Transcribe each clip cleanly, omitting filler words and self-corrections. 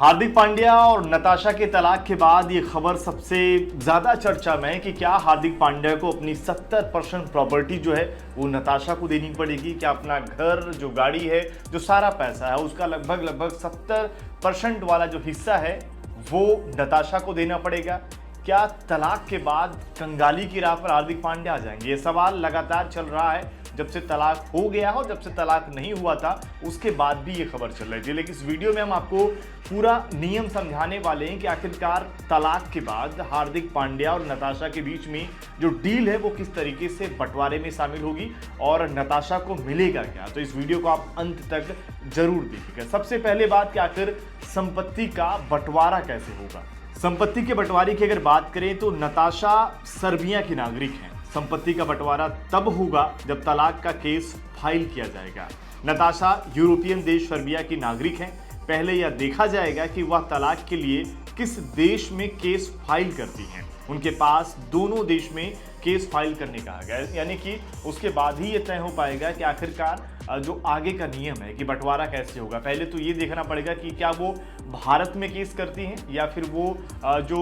हार्दिक पांड्या और नताशा के तलाक के बाद ये खबर सबसे ज्यादा चर्चा में है कि क्या हार्दिक पांड्या को अपनी 70% प्रॉपर्टी जो है वो नताशा को देनी पड़ेगी। क्या अपना घर, जो गाड़ी है, जो सारा पैसा है उसका लगभग 70% वाला जो हिस्सा है वो नताशा को देना पड़ेगा। क्या तलाक के बाद कंगाली की राह पर हार्दिक पांड्या आ जाएंगे? ये सवाल लगातार चल रहा है जब से तलाक हो गया हो, जब से तलाक नहीं हुआ था उसके बाद भी ये खबर चल रही थी। लेकिन इस वीडियो में हम आपको पूरा नियम समझाने वाले हैं कि आखिरकार तलाक के बाद हार्दिक पांड्या और नताशा के बीच में जो डील है वो किस तरीके से बंटवारे में शामिल होगी और नताशा को मिलेगा क्या। तो इस वीडियो को आप अंत तक जरूर देखिएगा। सबसे पहले बात कि आखिर संपत्ति का बंटवारा कैसे होगा। संपत्ति के बंटवारे की अगर बात करें तो नताशा सर्बिया की नागरिक हैं। संपत्ति का बंटवारा तब होगा जब तलाक का केस फाइल किया जाएगा। नताशा यूरोपियन देश सर्बिया की नागरिक हैं। पहले यह देखा जाएगा कि वह तलाक के लिए किस देश में केस फाइल करती हैं। उनके पास दोनों देश में केस फाइल करने का आ गया, यानी कि उसके बाद ही ये तय हो पाएगा कि आखिरकार जो आगे का नियम है कि बंटवारा कैसे होगा। पहले तो ये देखना पड़ेगा कि क्या वो भारत में केस करती हैं या फिर वो जो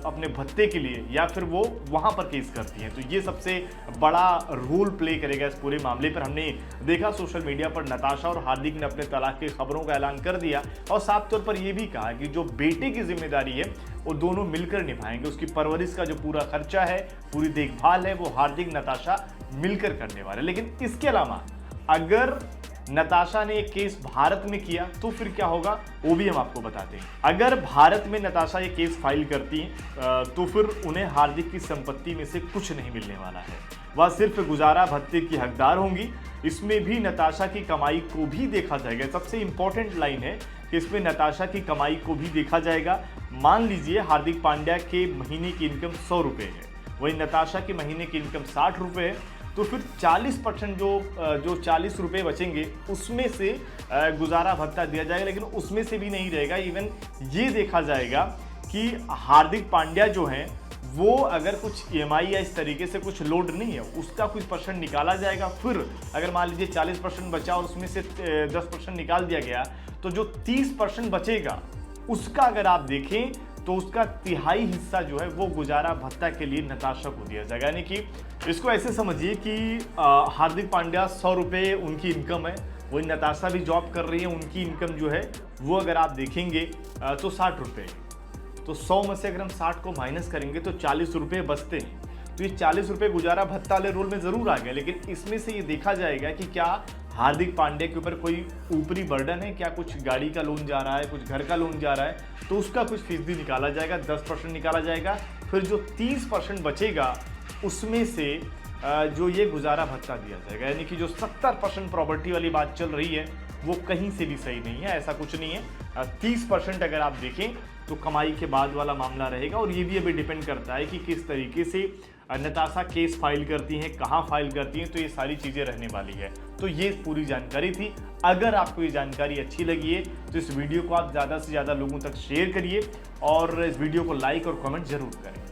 अपने भत्ते के लिए या फिर वो वहाँ पर केस करती हैं। तो ये सबसे बड़ा रोल प्ले करेगा इस पूरे मामले पर। हमने देखा सोशल मीडिया पर नताशा और हार्दिक ने अपने तलाक की खबरों का ऐलान कर दिया और साफ तौर पर यह भी कहा कि जो बेटे की जिम्मेदारी है वो दोनों मिलकर निभाएंगे। उसकी परवरिश का जो पूरा खर्चा है, पूरी देखभाल है, वो हार्दिक नताशा मिलकर करने वाले। लेकिन इसके अलावा अगर नताशा ने एक केस भारत में किया तो फिर क्या होगा वो भी हम आपको बताते हैं। अगर भारत में नताशा ये केस फाइल करती हैं तो फिर उन्हें हार्दिक की संपत्ति में से कुछ नहीं मिलने वाला है। वह सिर्फ गुजारा भत्ते की हकदार होंगी। इसमें भी नताशा की कमाई को भी देखा जाएगा। सबसे इंपॉर्टेंट लाइन है कि इसमें नताशा की कमाई को भी देखा जाएगा। मान लीजिए हार्दिक पांड्या के महीने की इनकम 100 रुपये है, वही नताशा के महीने की इनकम 60 रुपये है, तो फिर 40% जो 40 रुपये बचेंगे उसमें से गुजारा भत्ता दिया जाएगा। लेकिन उसमें से भी नहीं रहेगा। इवन ये देखा जाएगा कि हार्दिक पांड्या जो हैं वो अगर कुछ EMI या इस तरीके से कुछ लोड नहीं है उसका कुछ परसेंट निकाला जाएगा। फिर अगर मान लीजिए 40% बचा और उसमें से 10% निकाल दिया गया तो जो 30% बचेगा उसका अगर आप देखें तो उसका तिहाई हिस्सा जो है वो गुजारा भत्ता के लिए नताशा को दिया जाएगा। यानी कि इसको ऐसे समझिए कि हार्दिक पांड्या 100 रुपये उनकी इनकम है, वही नताशा भी जॉब कर रही है, उनकी इनकम जो है वो अगर आप देखेंगे तो 60 रुपये। तो 100 में से अगर हम 60 को माइनस करेंगे तो 40 रुपये बचते हैं। तो ये 40 रुपये गुजारा भत्ता वाले रोल में ज़रूर आ गया। लेकिन इसमें से ये देखा जाएगा कि क्या हार्दिक पांड्या के ऊपर कोई ऊपरी बर्डन है, क्या कुछ गाड़ी का लोन जा रहा है, कुछ घर का लोन जा रहा है, तो उसका कुछ फीसदी निकाला जाएगा, 10% निकाला जाएगा। फिर जो 30% बचेगा उसमें से जो ये गुजारा भत्ता दिया जाएगा। यानी कि जो 70% प्रॉपर्टी वाली बात चल रही है वो कहीं से भी सही नहीं है, ऐसा कुछ नहीं है। 30% अगर आप देखें तो कमाई के बाद वाला मामला रहेगा। और ये भी अभी डिपेंड करता है कि किस तरीके से नताशा केस फाइल करती हैं, कहाँ फाइल करती हैं, तो ये सारी चीज़ें रहने वाली है। तो ये पूरी जानकारी थी। अगर आपको ये जानकारी अच्छी लगी है तो इस वीडियो को आप ज़्यादा से ज़्यादा लोगों तक शेयर करिए और इस वीडियो को लाइक और कमेंट जरूर करें।